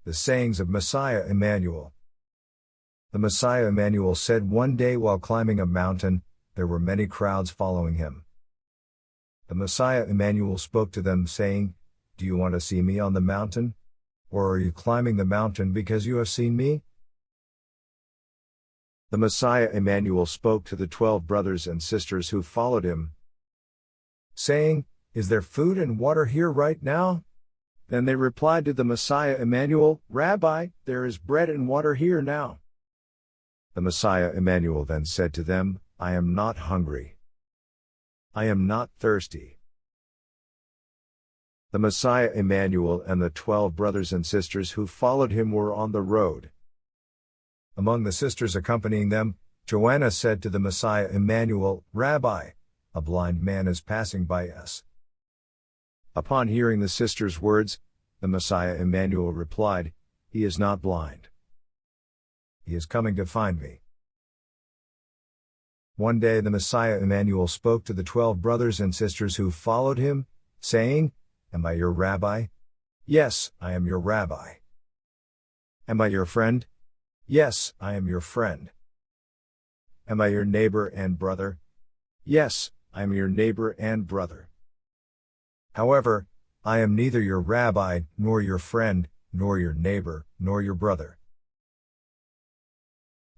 The sayings of Messiah Emmanuel. The Messiah Emmanuel said one day while climbing a mountain, there were many crowds following him. The Messiah Emmanuel spoke to them saying, "Do you want to see me on the mountain? Or are you climbing the mountain because you have seen me?" The Messiah Emmanuel spoke to the 12 brothers and sisters who followed him, saying, "Is there food and water here right now?" Then they replied to the Messiah Emmanuel, "Rabbi, there is bread and water here now." The Messiah Emmanuel then said to them, "I am not hungry. I am not thirsty." The Messiah Emmanuel and the 12 brothers and sisters who followed him were on the road. Among the sisters accompanying them, Joanna said to the Messiah Emmanuel, "Rabbi, a blind man is passing by us." Upon hearing the sisters' words, the Messiah Emmanuel replied, "He is not blind. He is coming to find me." One day the Messiah Emmanuel spoke to the 12 brothers and sisters who followed him, saying, "Am I your rabbi?" "Yes, I am your rabbi." "Am I your friend?" "Yes, I am your friend." "Am I your neighbor and brother?" "Yes, I am your neighbor and brother." "However, I am neither your rabbi, nor your friend, nor your neighbor, nor your brother."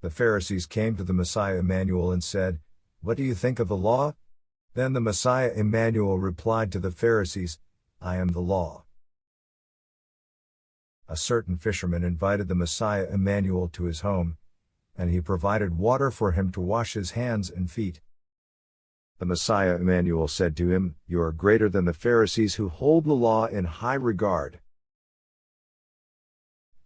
The Pharisees came to the Messiah Emmanuel and said, "What do you think of the law?" Then the Messiah Emmanuel replied to the Pharisees, "I am the law." A certain fisherman invited the Messiah Emmanuel to his home, and he provided water for him to wash his hands and feet. The Messiah Emmanuel said to him, "You are greater than the Pharisees who hold the law in high regard."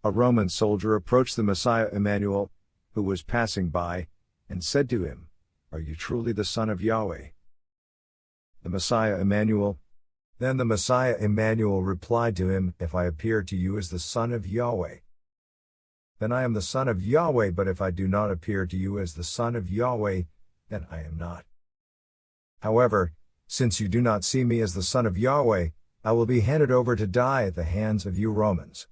A Roman soldier approached the Messiah Emmanuel, who was passing by, and said to him, "Are you truly the Son of Yahweh?" The Messiah Emmanuel. Then the Messiah Emmanuel replied to him, "If I appear to you as the Son of Yahweh, then I am the Son of Yahweh, but if I do not appear to you as the Son of Yahweh, then I am not. However, since you do not see me as the Son of Yahweh, I will be handed over to die at the hands of you Romans."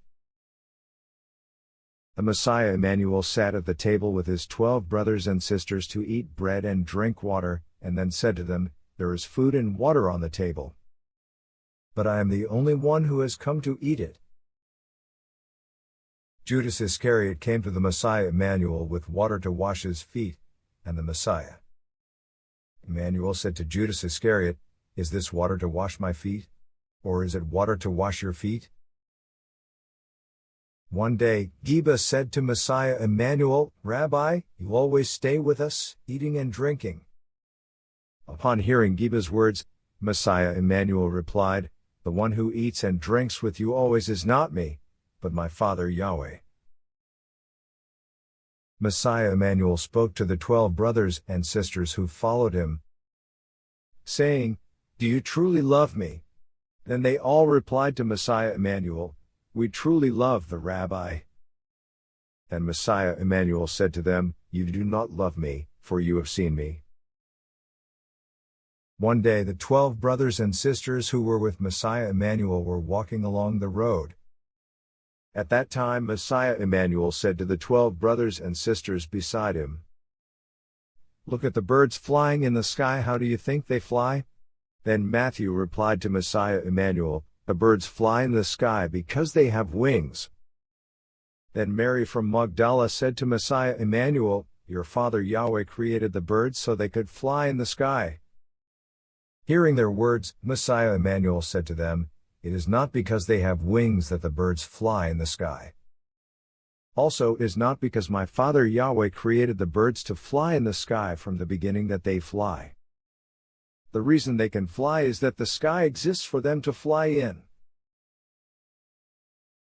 The Messiah Emmanuel sat at the table with his 12 brothers and sisters to eat bread and drink water, and then said to them, "There is food and water on the table, but I am the only one who has come to eat it." Judas Iscariot came to the Messiah Emmanuel with water to wash his feet, and the Messiah Emmanuel said to Judas Iscariot, "Is this water to wash my feet? Or is it water to wash your feet?" One day, Geba said to Messiah Emmanuel, "Rabbi, you always stay with us, eating and drinking." Upon hearing Geba's words, Messiah Emmanuel replied, "The one who eats and drinks with you always is not me, but my Father Yahweh." Messiah Emmanuel spoke to the 12 brothers and sisters who followed him, saying, "Do you truly love me?" Then they all replied to Messiah Emmanuel, "We truly love the Rabbi." Then Messiah Emmanuel said to them, "You do not love me, for you have seen me." One day the 12 brothers and sisters who were with Messiah Emmanuel were walking along the road. At that time Messiah Emmanuel said to the 12 brothers and sisters beside him, "Look at the birds flying in the sky. How do you think they fly?" Then Matthew replied to Messiah Emmanuel, "The birds fly in the sky because they have wings." Then Mary from Magdala said to Messiah Emmanuel, "Your Father Yahweh created the birds so they could fly in the sky." Hearing their words, Messiah Emmanuel said to them, "It is not because they have wings that the birds fly in the sky. Also it is not because my Father Yahweh created the birds to fly in the sky from the beginning that they fly. The reason they can fly is that the sky exists for them to fly in."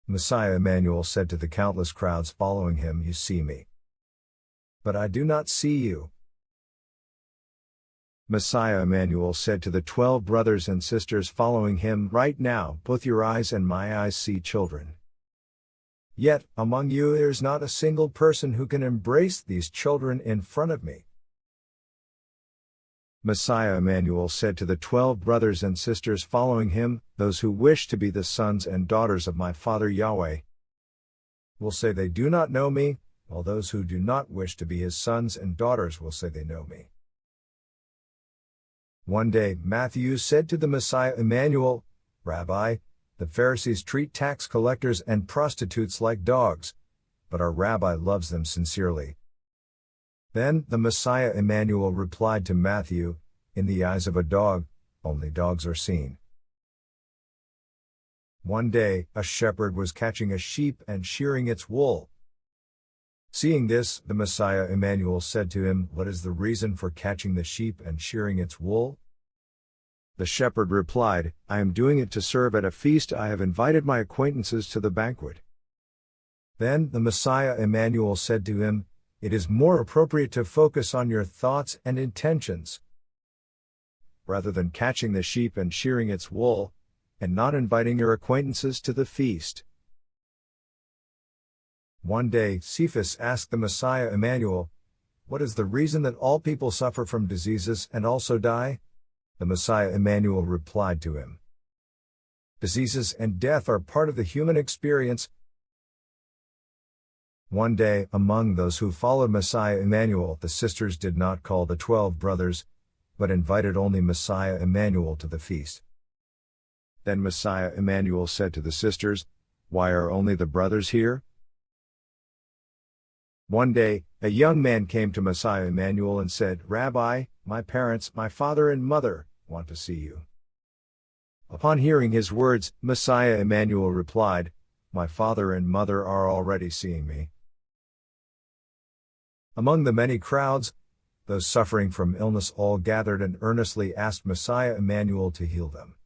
Messiah Emmanuel said to the countless crowds following him, "You see me, but I do not see you." Messiah Emmanuel said to the 12 brothers and sisters following him, "Right now, both your eyes and my eyes see children. Yet, among you there is not a single person who can embrace these children in front of me." Messiah Emmanuel said to the 12 brothers and sisters following him, "Those who wish to be the sons and daughters of my Father Yahweh will say they do not know me, while those who do not wish to be his sons and daughters will say they know me. One day Matthew said to the Messiah Emmanuel, Rabbi, the Pharisees treat tax collectors and prostitutes like dogs, but our rabbi loves them sincerely. Then the Messiah Emmanuel replied to Matthew, In the eyes of a dog, only dogs are seen. One day, a shepherd was catching a sheep and shearing its wool. Seeing this, the Messiah Emmanuel said to him, What is the reason for catching the sheep and shearing its wool? The shepherd replied, I am doing it to serve at a feast. I have invited my acquaintances to the banquet. Then the Messiah Emmanuel said to him, It is more appropriate to focus on your thoughts and intentions, rather than catching the sheep and shearing its wool, and not inviting your acquaintances to the feast. One day Cephas asked the Messiah Emmanuel, What is the reason that all people suffer from diseases and also die? The Messiah Emmanuel replied to him, Diseases and death are part of the human experience. One day, among those who followed Messiah Emmanuel, the sisters did not call the 12 brothers, but invited only Messiah Emmanuel to the feast. Then Messiah Emmanuel said to the sisters, Why are only the brothers here? One day, a young man came to Messiah Emmanuel and said, Rabbi, my parents, my father and mother, want to see you. Upon hearing his words, Messiah Emmanuel replied, My father and mother are already seeing me. Among the many crowds, those suffering from illness all gathered and earnestly asked Messiah Emmanuel to heal them.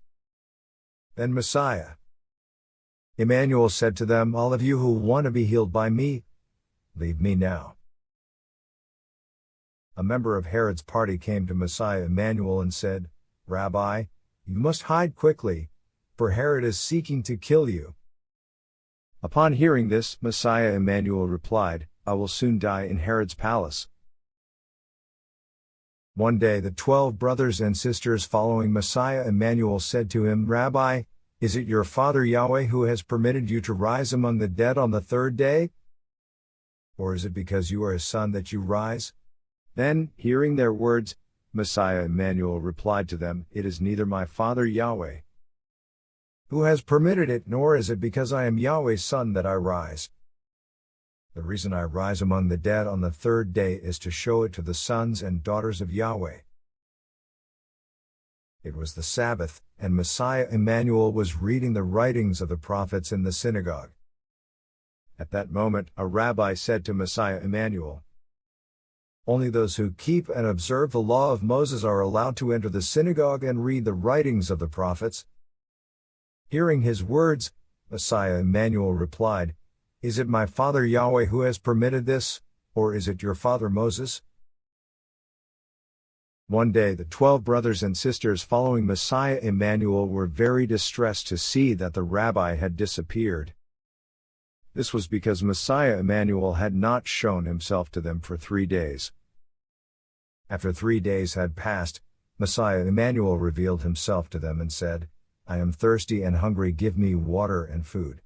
Then Messiah Emmanuel said to them, All of you who want to be healed by me, leave me now. A member of Herod's party came to Messiah Emmanuel and said, Rabbi, you must hide quickly, for Herod is seeking to kill you. Upon hearing this, Messiah Emmanuel replied, I will soon die in Herod's palace. One day the 12 brothers and sisters following Messiah Emmanuel said to him, Rabbi, is it your father Yahweh who has permitted you to rise among the dead on the third day? Or is it because you are his son that you rise? Then, hearing their words, Messiah Emmanuel replied to them, It is neither my father Yahweh who has permitted it, nor is it because I am Yahweh's son that I rise. The reason I rise among the dead on the third day is to show it to the sons and daughters of Yahweh. It was the Sabbath, and Messiah Emmanuel was reading the writings of the prophets in the synagogue. At that moment, a rabbi said to Messiah Emmanuel, Only those who keep and observe the law of Moses are allowed to enter the synagogue and read the writings of the prophets. Hearing his words, Messiah Emmanuel replied, Is it my father Yahweh who has permitted this, or is it your father Moses? One day the 12 brothers and sisters following Messiah Emmanuel were very distressed to see that the rabbi had disappeared. This was because Messiah Emmanuel had not shown himself to them for 3 days. After 3 days had passed, Messiah Emmanuel revealed himself to them and said, I am thirsty and hungry, give me water and food.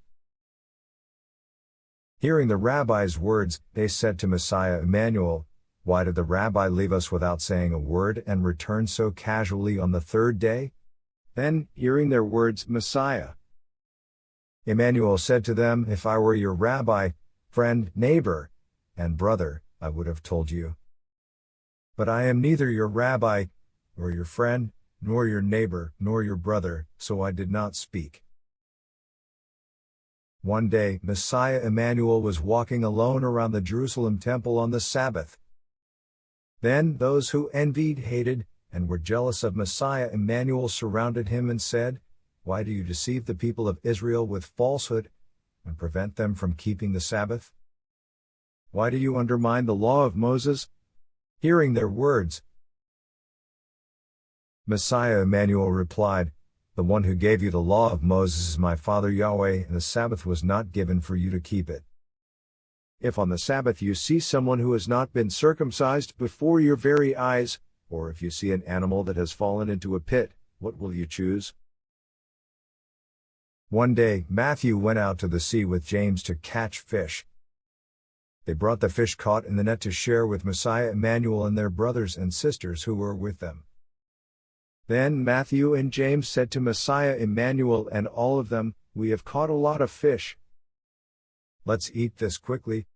Hearing the rabbi's words, they said to Messiah Emmanuel, Why did the rabbi leave us without saying a word and return so casually on the third day? Then, hearing their words, Messiah Emmanuel said to them, If I were your rabbi, friend, neighbor, and brother, I would have told you. But I am neither your rabbi, nor your friend, nor your neighbor, nor your brother, so I did not speak. One day, Messiah Emmanuel was walking alone around the Jerusalem temple on the Sabbath. Then those who envied, hated, and were jealous of Messiah Emmanuel surrounded him and said, Why do you deceive the people of Israel with falsehood, and prevent them from keeping the Sabbath? Why do you undermine the law of Moses? Hearing their words, Messiah Emmanuel replied, The one who gave you the law of Moses is my father Yahweh, and the Sabbath was not given for you to keep it. If on the Sabbath you see someone who has not been circumcised before your very eyes, or if you see an animal that has fallen into a pit, what will you choose? One day, Matthew went out to the sea with James to catch fish. They brought the fish caught in the net to share with Messiah Emmanuel and their brothers and sisters who were with them. Then Matthew and James said to Messiah Emmanuel and all of them, "We have caught a lot of fish. Let's eat this quickly."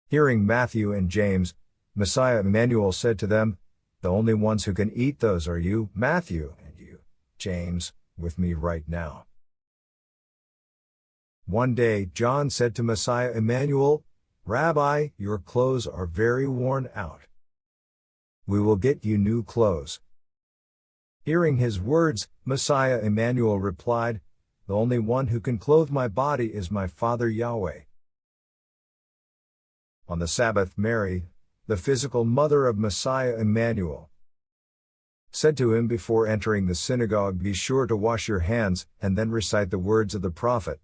Hearing Matthew and James, Messiah Emmanuel said to them, "The only ones who can eat those are you, Matthew, and you, James, with me right now." One day, John said to Messiah Emmanuel, "Rabbi, your clothes are very worn out. We will get you new clothes." Hearing his words, Messiah Emmanuel replied, "The only one who can clothe my body is my Father Yahweh." On the Sabbath, Mary, the physical mother of Messiah Emmanuel, said to him before entering the synagogue, "Be sure to wash your hands, and then recite the words of the prophet."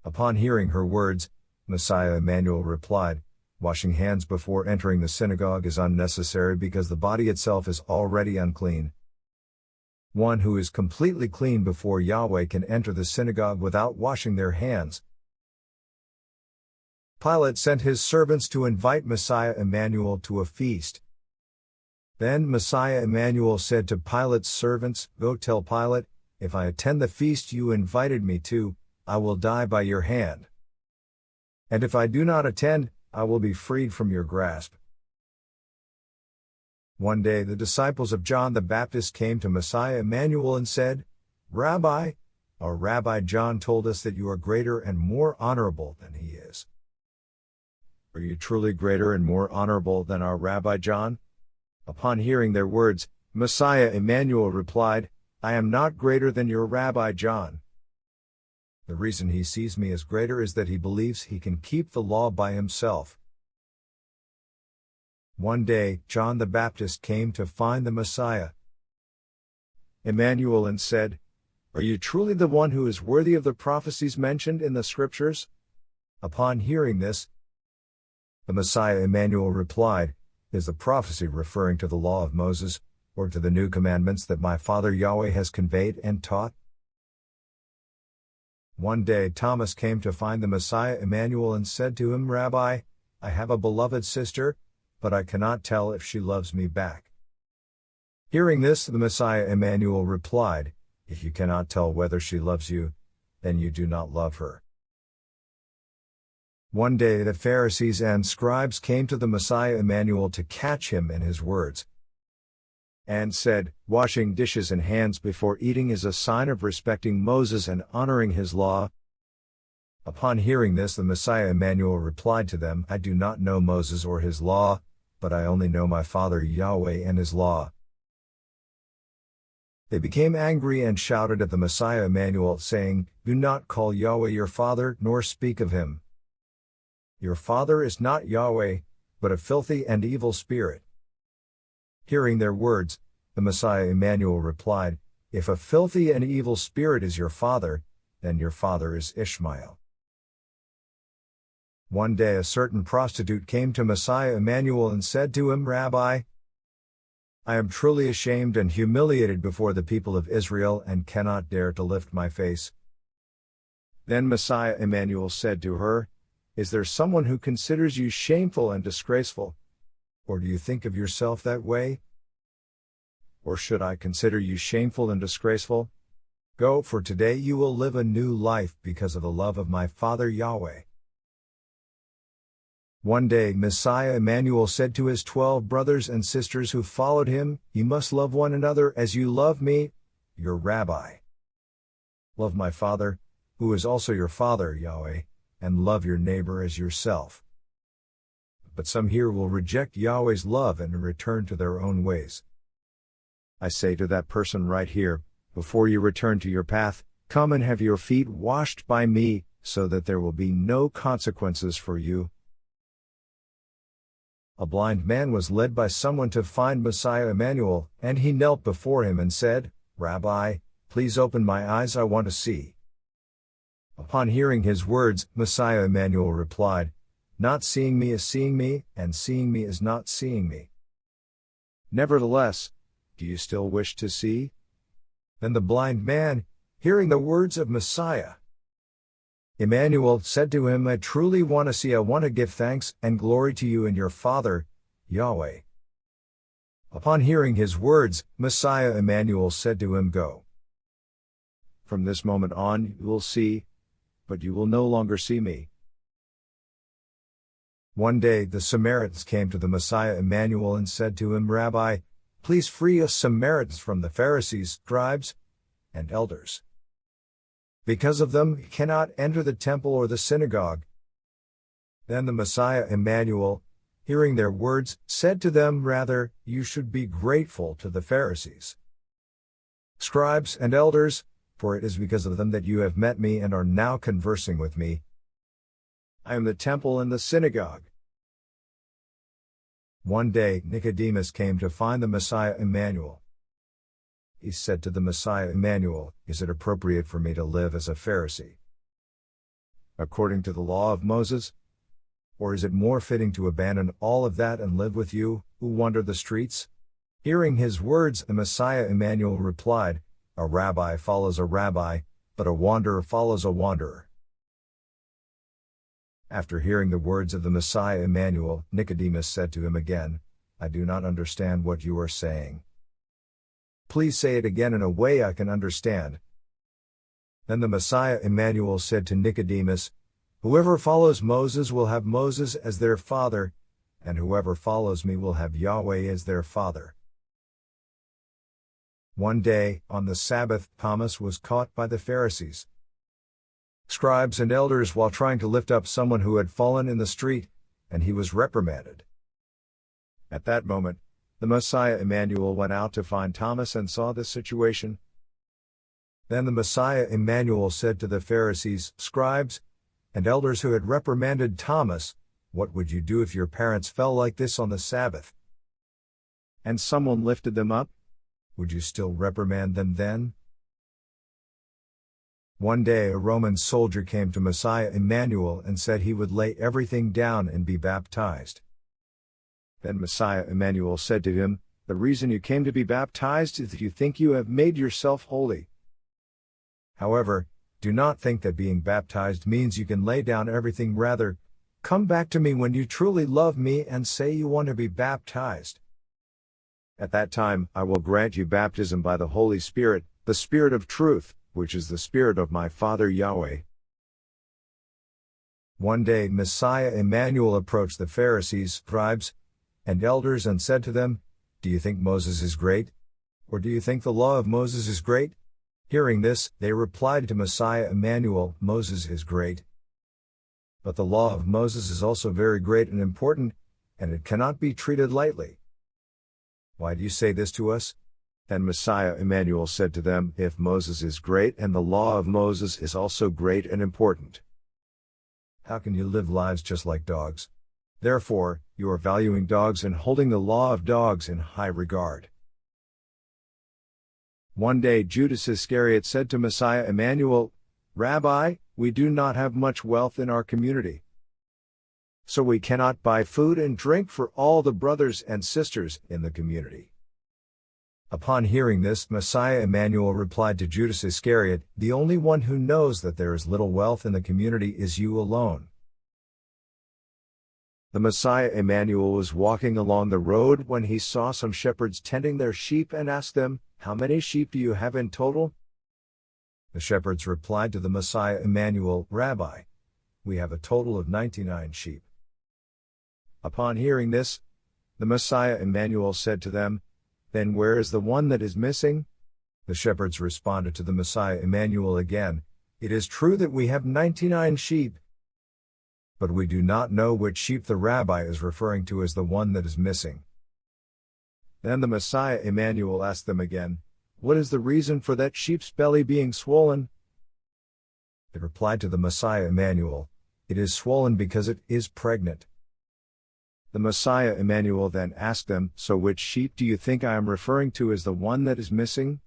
Upon hearing her words, Messiah Emmanuel replied, "Washing hands before entering the synagogue is unnecessary because the body itself is already unclean. One who is completely clean before Yahweh can enter the synagogue without washing their hands." Pilate sent his servants to invite Messiah Emmanuel to a feast. Then Messiah Emmanuel said to Pilate's servants, "Go tell Pilate, if I attend the feast you invited me to, I will die by your hand. And if I do not attend, I will be freed from your grasp." One day the disciples of John the Baptist came to Messiah Emmanuel and said, "Rabbi, our Rabbi John told us that you are greater and more honorable than he is. Are you truly greater and more honorable than our Rabbi John?" Upon hearing their words, Messiah Emmanuel replied, "I am not greater than your Rabbi John. The reason he sees me as greater is that he believes he can keep the law by himself." One day, John the Baptist came to find the Messiah Emmanuel and said, "Are you truly the one who is worthy of the prophecies mentioned in the scriptures?" Upon hearing this, the Messiah Emmanuel replied, "Is the prophecy referring to the law of Moses, or to the new commandments that my Father Yahweh has conveyed and taught?" One day Thomas came to find the Messiah Emmanuel and said to him, "Rabbi, I have a beloved sister, but I cannot tell if she loves me back." Hearing this, the Messiah Emmanuel replied, "If you cannot tell whether she loves you, then you do not love her." One day the Pharisees and scribes came to the Messiah Emmanuel to catch him in his words, and said, "Washing dishes and hands before eating is a sign of respecting Moses and honoring his law." Upon hearing this, the Messiah Emmanuel replied to them, "I do not know Moses or his law, but I only know my Father Yahweh and his law." They became angry and shouted at the Messiah Emmanuel, saying, "Do not call Yahweh your Father, nor speak of him. Your Father is not Yahweh, but a filthy and evil spirit." Hearing their words, the Messiah Emmanuel replied, "If a filthy and evil spirit is your father, then your father is Ishmael." One day a certain prostitute came to Messiah Emmanuel and said to him, "Rabbi, I am truly ashamed and humiliated before the people of Israel and cannot dare to lift my face." Then Messiah Emmanuel said to her, "Is there someone who considers you shameful and disgraceful? Or do you think of yourself that way? Or should I consider you shameful and disgraceful? Go, for today you will live a new life because of the love of my Father Yahweh." One day Messiah Emmanuel said to his 12 brothers and sisters who followed him, "You must love one another as you love me, your Rabbi. Love my Father, who is also your Father Yahweh, and love your neighbor as yourself." But some here will reject Yahweh's love and return to their own ways. I say to that person right here, before you return to your path, come and have your feet washed by me, so that there will be no consequences for you. A blind man was led by someone to find Messiah Emmanuel, and he knelt before him and said, "Rabbi, please open my eyes, I want to see." Upon hearing his words, Messiah Emmanuel replied, "Not seeing me is seeing me, and seeing me is not seeing me. Nevertheless, do you still wish to see?" Then the blind man, Hearing the words of Messiah Emmanuel said to him, I truly want to give thanks and glory to you and your Father, Yahweh. Upon hearing his words, Messiah Emmanuel said to him, Go. From this moment on you will see, but you will no longer see me. One day the Samaritans came to the Messiah Emmanuel and said to him, Rabbi, please free us Samaritans from the Pharisees, scribes, and elders. Because of them, we cannot enter the temple or the synagogue. Then the Messiah Emmanuel, hearing their words, said to them, Rather, you should be grateful to the Pharisees, scribes and elders, for it is because of them that you have met me and are now conversing with me. I am the temple and the synagogue. One day Nicodemus came to find the Messiah Emmanuel. He said to the Messiah Emmanuel, Is it appropriate for me to live as a Pharisee, according to the law of Moses? Or is it more fitting to abandon all of that and live with you, who wander the streets? Hearing his words, the Messiah Emmanuel replied, A rabbi follows a rabbi, but a wanderer follows a wanderer. After hearing the words of the Messiah Emmanuel, Nicodemus said to him again, I do not understand what you are saying. Please say it again in a way I can understand. Then the Messiah Emmanuel said to Nicodemus, Whoever follows Moses will have Moses as their father, and whoever follows me will have Yahweh as their father. One day, on the Sabbath, Thomas was caught by the Pharisees, scribes and elders while trying to lift up someone who had fallen in the street, and he was reprimanded. At that moment, the Messiah Emmanuel went out to find Thomas and saw this situation. Then the Messiah Emmanuel said to the Pharisees, scribes, and elders who had reprimanded Thomas, What would you do if your parents fell like this on the Sabbath, and someone lifted them up? Would you still reprimand them then? One day a Roman soldier came to Messiah Emmanuel and said he would lay everything down and be baptized. Then Messiah Emmanuel said to him, The reason you came to be baptized is that you think you have made yourself holy. However, do not think that being baptized means you can lay down everything. Rather, come back to me when you truly love me and say you want to be baptized. At that time I will grant you baptism by the Holy Spirit, the Spirit of truth, which is the Spirit of my Father Yahweh. One day Messiah Emmanuel approached the Pharisees, scribes, and elders and said to them, Do you think Moses is great? Or do you think the law of Moses is great? Hearing this, they replied to Messiah Emmanuel, Moses is great. But the law of Moses is also very great and important, and it cannot be treated lightly. Why do you say this to us? Then Messiah Emmanuel said to them, If Moses is great and the law of Moses is also great and important, how can you live lives just like dogs? Therefore, you are valuing dogs and holding the law of dogs in high regard. One day Judas Iscariot said to Messiah Emmanuel, Rabbi, we do not have much wealth in our community, so we cannot buy food and drink for all the brothers and sisters in the community. Upon hearing this, Messiah Emmanuel replied to Judas Iscariot, The only one who knows that there is little wealth in the community is you alone. The Messiah Emmanuel was walking along the road when he saw some shepherds tending their sheep and asked them, How many sheep do you have in total? The shepherds replied to the Messiah Emmanuel, Rabbi, we have a total of 99 sheep. Upon hearing this, the Messiah Emmanuel said to them, Then where is the one that is missing? The shepherds responded to the Messiah Emmanuel again, It is true that we have 99 sheep, but we do not know which sheep the rabbi is referring to as the one that is missing. Then the Messiah Emmanuel asked them again, What is the reason for that sheep's belly being swollen? They replied to the Messiah Emmanuel, It is swollen because it is pregnant. The Messiah Emmanuel then asked them, So which sheep do you think I am referring to as the one that is missing?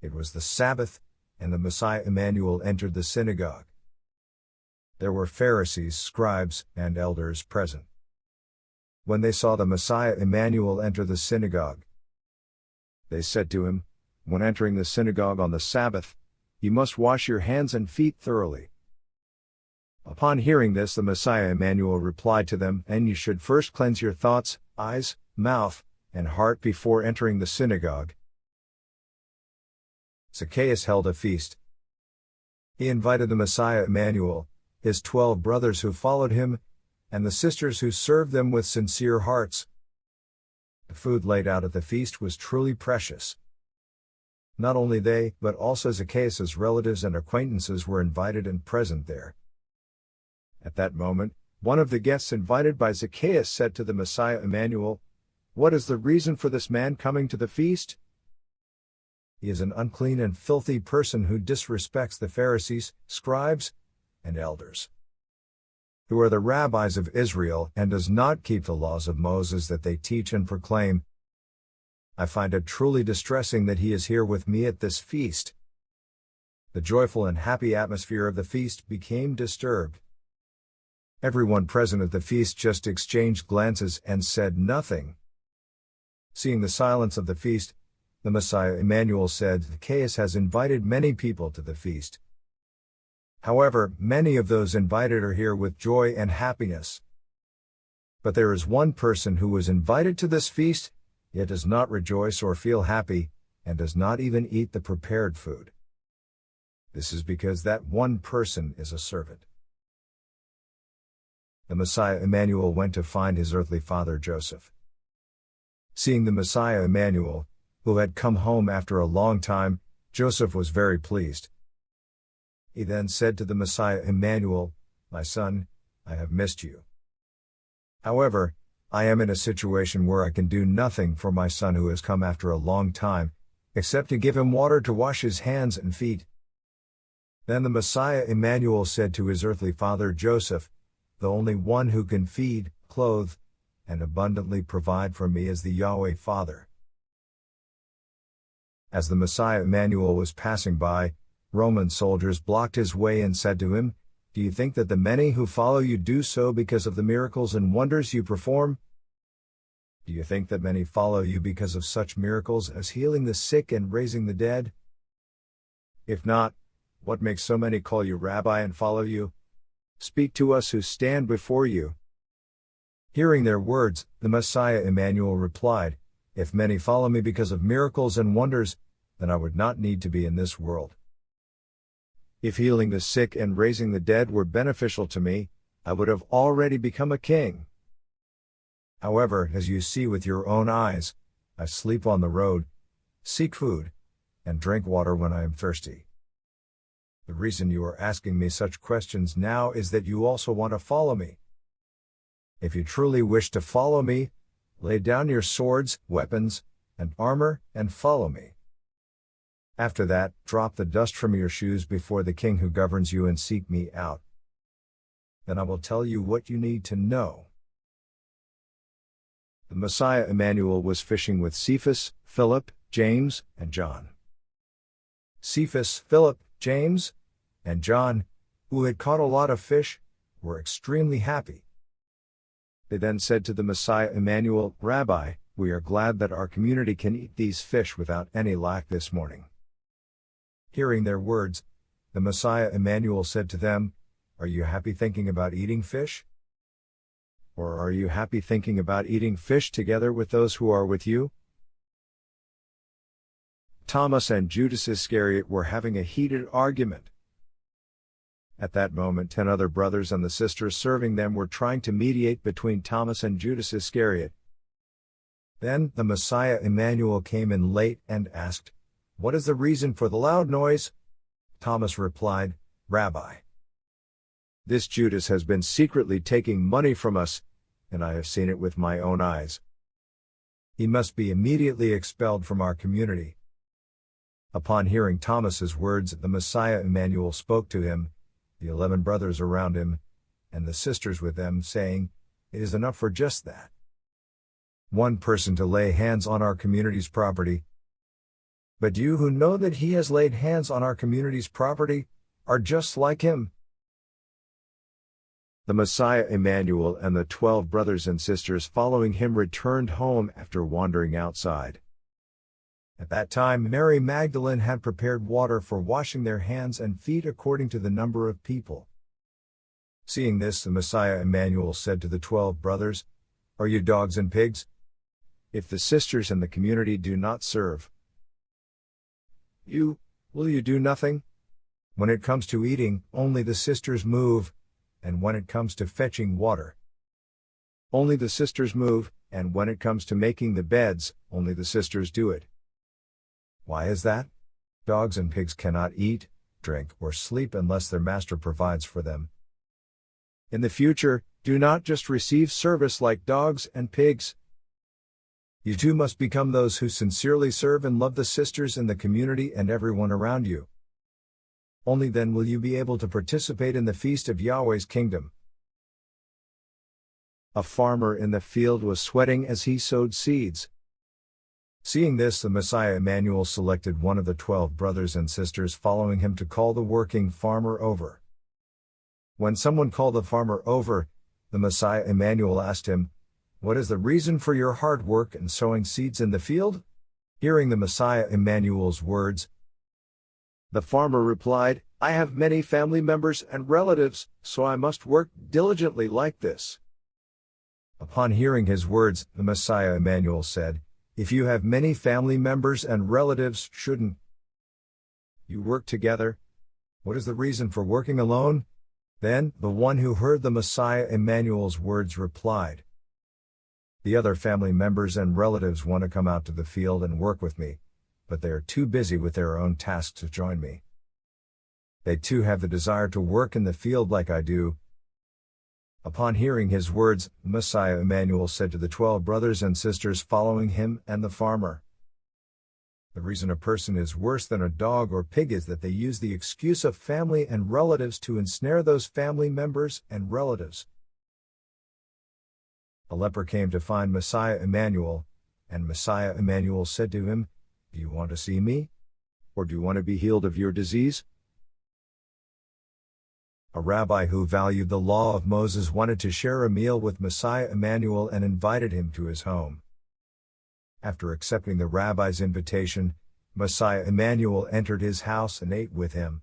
It was the Sabbath, and the Messiah Emmanuel entered the synagogue. There were Pharisees, scribes, and elders present. When they saw the Messiah Emmanuel enter the synagogue, they said to him, When entering the synagogue on the Sabbath, you must wash your hands and feet thoroughly. Upon hearing this, the Messiah Emmanuel replied to them, and you should first cleanse your thoughts, eyes, mouth, and heart before entering the synagogue. Zacchaeus held a feast. He invited the Messiah Emmanuel, his 12 brothers who followed him, and the sisters who served them with sincere hearts. The food laid out at the feast was truly precious. Not only they, but also Zacchaeus' relatives and acquaintances were invited and present there. At that moment, one of the guests invited by Zacchaeus said to the Messiah Emmanuel, "What is the reason for this man coming to the feast? He is an unclean and filthy person who disrespects the Pharisees, scribes, and elders, who are the rabbis of Israel, and does not keep the laws of Moses that they teach and proclaim. I find it truly distressing that he is here with me at this feast." The joyful and happy atmosphere of the feast became disturbed. Everyone present at the feast just exchanged glances and said nothing. Seeing the silence of the feast, the Messiah Emmanuel said, "Zacchaeus has invited many people to the feast. However, many of those invited are here with joy and happiness. But there is one person who was invited to this feast, yet does not rejoice or feel happy, and does not even eat the prepared food. This is because that one person is a servant." The Messiah Emmanuel went to find his earthly father Joseph. Seeing the Messiah Emmanuel, who had come home after a long time, Joseph was very pleased. He then said to the Messiah Emmanuel, "My son, I have missed you. However, I am in a situation where I can do nothing for my son who has come after a long time, except to give him water to wash his hands and feet." Then the Messiah Emmanuel said to his earthly father Joseph, "The only one who can feed, clothe, and abundantly provide for me is the Yahweh Father." As the Messiah Emmanuel was passing by, Roman soldiers blocked his way and said to him, "Do you think that the many who follow you do so because of the miracles and wonders you perform? Do you think that many follow you because of such miracles as healing the sick and raising the dead? If not, what makes so many call you Rabbi and follow you? Speak to us who stand before you." Hearing their words, the Messiah Emmanuel replied, "If many follow me because of miracles and wonders, then I would not need to be in this world. If healing the sick and raising the dead were beneficial to me, I would have already become a king. However, as you see with your own eyes, I sleep on the road, seek food, and drink water when I am thirsty. The reason you are asking me such questions now is that you also want to follow me. If you truly wish to follow me, lay down your swords, weapons, and armor, and follow me. After that, drop the dust from your shoes before the king who governs you and seek me out. Then I will tell you what you need to know." The Messiah Emmanuel was fishing with Cephas, Philip, James, and John. Cephas, Philip, James, and John, who had caught a lot of fish, were extremely happy. They then said to the Messiah Emmanuel, "Rabbi, we are glad that our community can eat these fish without any lack this morning." Hearing their words, the Messiah Emmanuel said to them, "Are you happy thinking about eating fish? Or are you happy thinking about eating fish together with those who are with you?" Thomas and Judas Iscariot were having a heated argument. At that moment 10 other brothers and the sisters serving them were trying to mediate between Thomas and Judas Iscariot. Then the Messiah Emmanuel came in late and asked, "What is the reason for the loud noise?" Thomas replied, "Rabbi, this Judas has been secretly taking money from us, and I have seen it with my own eyes. He must be immediately expelled from our community." Upon hearing Thomas's words, the Messiah Emmanuel spoke to him, the 11 brothers around him, and the sisters with them, saying, "It is enough for just that. One person to lay hands on our community's property. But you who know that he has laid hands on our community's property, are just like him." The Messiah Emmanuel and the 12 brothers and sisters following him returned home after wandering outside. At that time Mary Magdalene had prepared water for washing their hands and feet according to the number of people. Seeing this, the Messiah Emmanuel said to the 12 brothers, "Are you dogs and pigs? If the sisters and the community do not serve you, will you do nothing? When it comes to eating, only the sisters move, and when it comes to fetching water, only the sisters move, and when it comes to making the beds, only the sisters do it. Why is that? Dogs and pigs cannot eat, drink, or sleep unless their master provides for them. In the future, do not just receive service like dogs and pigs. You too must become those who sincerely serve and love the sisters in the community and everyone around you. Only then will you be able to participate in the feast of Yahweh's kingdom." A farmer in the field was sweating as he sowed seeds. Seeing this, the Messiah Emmanuel selected one of the 12 brothers and sisters following him to call the working farmer over. When someone called the farmer over, the Messiah Emmanuel asked him, "What is the reason for your hard work and sowing seeds in the field?" Hearing the Messiah Emmanuel's words, the farmer replied, "I have many family members and relatives, so I must work diligently like this." Upon hearing his words, the Messiah Emmanuel said, "If you have many family members and relatives, shouldn't you work together? What is the reason for working alone?" Then, the one who heard the Messiah Emmanuel's words replied, "The other family members and relatives want to come out to the field and work with me, but they are too busy with their own tasks to join me. They too have the desire to work in the field like I do." Upon hearing his words, Messiah Emmanuel said to the 12 brothers and sisters following him and the farmer, "The reason a person is worse than a dog or pig is that they use the excuse of family and relatives to ensnare those family members and relatives." A leper came to find Messiah Emmanuel, and Messiah Emmanuel said to him, "Do you want to see me? Or do you want to be healed of your disease?" A rabbi who valued the law of Moses wanted to share a meal with Messiah Emmanuel and invited him to his home. After accepting the rabbi's invitation, Messiah Emmanuel entered his house and ate with him.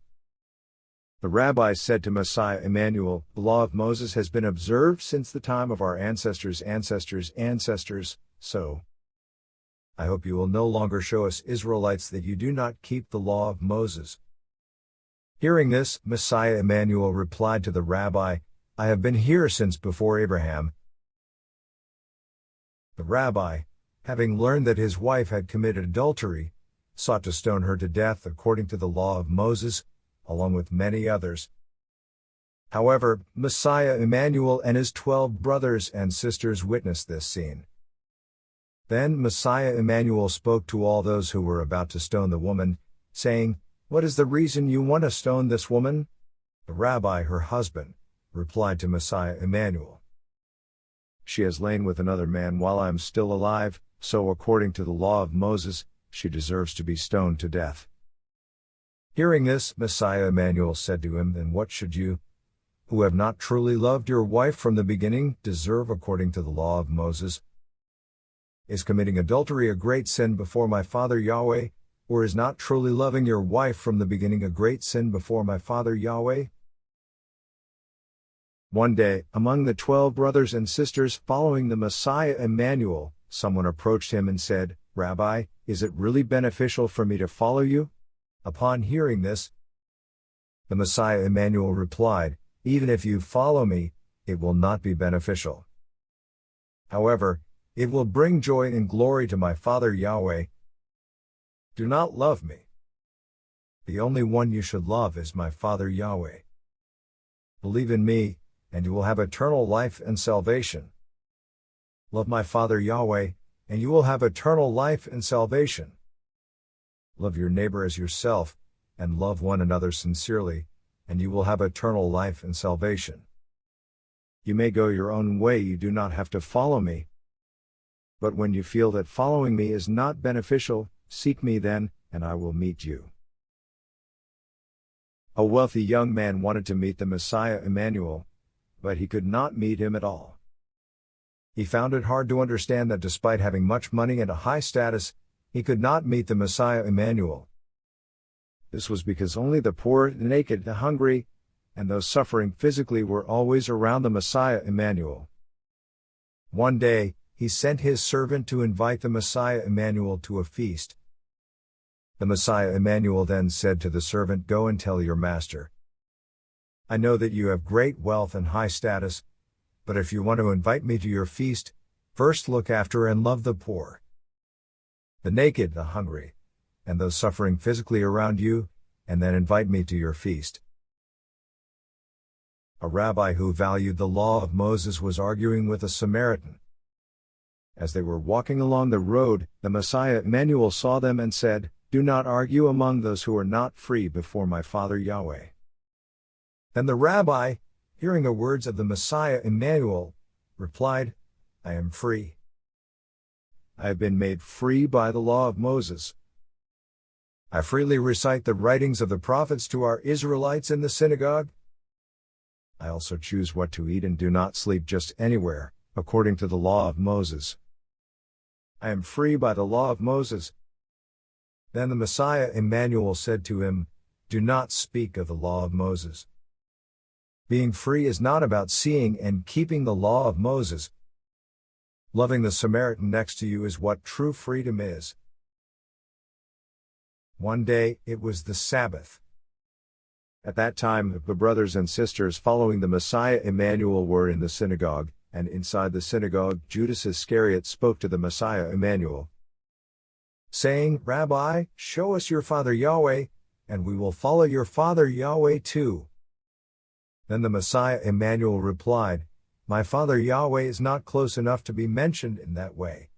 The rabbi said to Messiah Emmanuel, "The law of Moses has been observed since the time of our ancestors' so I hope you will no longer show us Israelites that you do not keep the law of Moses." Hearing this, Messiah Emmanuel replied to the rabbi, "I have been here since before Abraham." The rabbi, having learned that his wife had committed adultery, sought to stone her to death according to the law of Moses, along with many others. However, Messiah Emmanuel and his 12 brothers and sisters witnessed this scene. Then Messiah Emmanuel spoke to all those who were about to stone the woman, saying, "What is the reason you want to stone this woman?" The rabbi, her husband, replied to Messiah Emmanuel, "She has lain with another man while I am still alive, so according to the law of Moses, she deserves to be stoned to death." Hearing this, Messiah Emmanuel said to him, "Then what should you, who have not truly loved your wife from the beginning, deserve according to the law of Moses? Is committing adultery a great sin before my Father Yahweh? Or is not truly loving your wife from the beginning a great sin before my Father Yahweh?" One day, among the 12 brothers and sisters following the Messiah Emmanuel, someone approached him and said, "Rabbi, is it really beneficial for me to follow you?" Upon hearing this, the Messiah Emmanuel replied, "Even if you follow me, it will not be beneficial. However, it will bring joy and glory to my Father Yahweh. Do not love me. The only one you should love is my Father Yahweh. Believe in me, and you will have eternal life and salvation. Love my Father Yahweh, and you will have eternal life and salvation. Love your neighbor as yourself, and love one another sincerely, and you will have eternal life and salvation. You may go your own way, you do not have to follow me. But when you feel that following me is not beneficial, seek me then, and I will meet you." A wealthy young man wanted to meet the Messiah Emmanuel, but he could not meet him at all. He found it hard to understand that despite having much money and a high status, he could not meet the Messiah Emmanuel. This was because only the poor, the naked, the hungry, and those suffering physically were always around the Messiah Emmanuel. One day, he sent his servant to invite the Messiah Emmanuel to a feast. The Messiah Emmanuel then said to the servant, "Go and tell your master, I know that you have great wealth and high status, but if you want to invite me to your feast, first look after and love the poor, the naked, the hungry, and those suffering physically around you, and then invite me to your feast." A rabbi who valued the law of Moses was arguing with a Samaritan. As they were walking along the road, the Messiah Emmanuel saw them and said, "Do not argue among those who are not free before my Father Yahweh." Then the rabbi, hearing the words of the Messiah Emmanuel, replied, "I am free. I have been made free by the law of Moses. I freely recite the writings of the prophets to our Israelites in the synagogue. I also choose what to eat and do not sleep just anywhere, according to the law of Moses. I am free by the law of Moses." Then the Messiah Emmanuel said to him, "Do not speak of the law of Moses. Being free is not about seeing and keeping the law of Moses. Loving the Samaritan next to you is what true freedom is." One day, it was the Sabbath. At that time, the brothers and sisters following the Messiah Emmanuel were in the synagogue, and inside the synagogue, Judas Iscariot spoke to the Messiah Emmanuel, saying, "Rabbi, show us your father Yahweh, and we will follow your father Yahweh too." Then the Messiah Emmanuel replied, "My father Yahweh is not close enough to be mentioned in that way."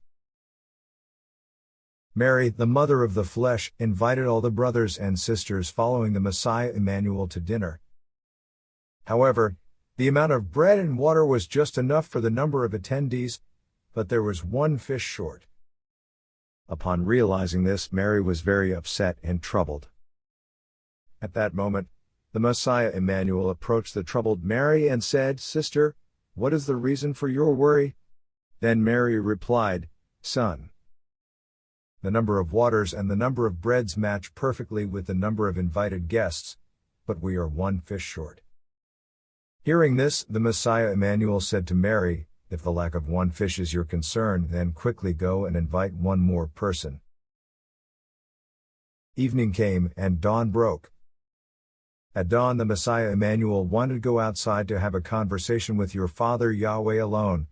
Mary, the mother of the flesh, invited all the brothers and sisters following the Messiah Emmanuel to dinner. However, the amount of bread and water was just enough for the number of attendees, but there was one fish short. Upon realizing this, Mary was very upset and troubled. At that moment, the Messiah Emmanuel approached the troubled Mary and said, "Sister, what is the reason for your worry?" Then Mary replied, "Son, the number of waters and the number of breads match perfectly with the number of invited guests, but we are one fish short." Hearing this, the Messiah Emmanuel said to Mary, "If the lack of one fish is your concern, then quickly go and invite one more person." Evening came and dawn broke. At dawn, the Messiah Emmanuel wanted to go outside to have a conversation with your Father Yahweh alone.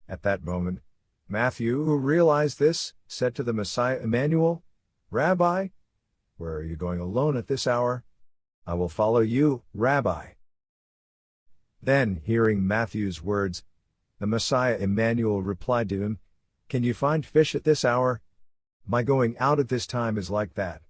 At that moment, Matthew, who realized this, said to the Messiah Emmanuel, "Rabbi, where are you going alone at this hour? I will follow you, Rabbi." Then, hearing Matthew's words, the Messiah Emmanuel replied to him, "Can you find fish at this hour? My going out at this time is like that."